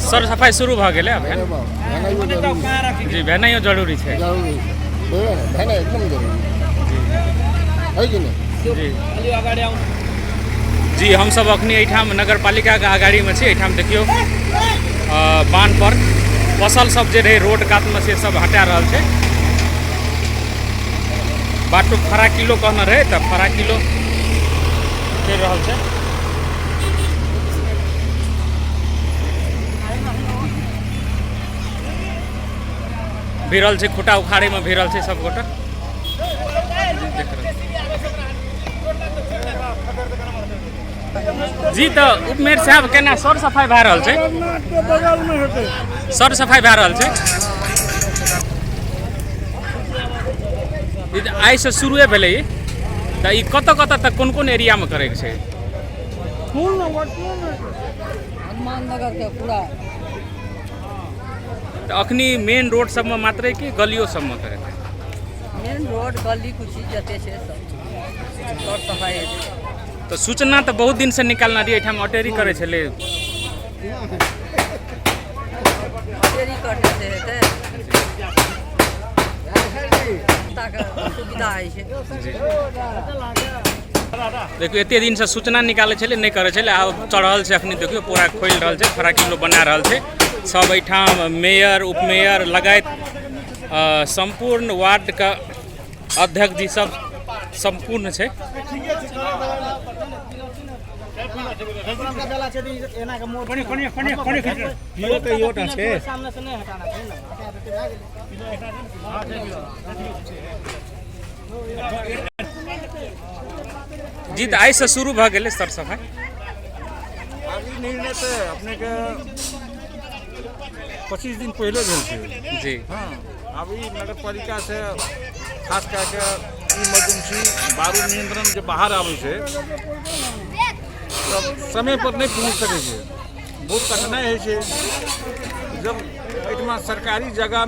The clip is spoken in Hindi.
सर सफाई शुरू भ गेलै अब है जी भेनाइयो जरूरी है एकदम जरूरी है कि नहीं जी जी हम सब अखनी एठाम नगर पालिका के आगाड़ी में छी एठाम देखियो बांध पर फसल सब जे रहे रोड कात में से सब हटा रहल छै बाटो फरा किलो कहना रहे तब फरा किलो चल रहल छै भिड़ल छै खुटा उखाड़े में भिड़ल छै सब गोटा जी तो उपमेयर साहब केना सर सफाई भए रहल छै सर सफाई भए रहल छै आई से शुरुए भेलै तऽ ई कतऽ कतऽ तक कोन कोन एरिया में करे के छै हनुमान नगर के पूरा तऽ अखनी मेन रोड सब में मात्र कि गलियो सब में करे मेन रोड गली कुछ जते छै सब सर सफाई तो सूचना तो बहुत दिन से निकालना रही एठाम अटेरी करे छले अटेरी करते से हेते सुविधा है छै देखियो एते दिन से सूचना निकाले छले नहीं करे छले आब चढ़ल छै अखनी देखियो पूरा खोल रहल छै फरा किलो बना रहल छै सब एठाम मेयर उपमेयर लगायत संपूर्ण वार्ड का अध्यक्ष जी सब संपूर्ण छै जी तो आई से शुरू भ गेलै सर सफाई निर्णय तो अपने के 25 दिन पहले भेल छै जी हाँ अभी नगर पालिका से खास करके इमरजेंसी बारूद नियंत्रण जे बाहर आबै छै तब समय पर नहीं पहुँच सकै छै बहुत कठिनाई है छै जब एहिठमा सरकारी जगह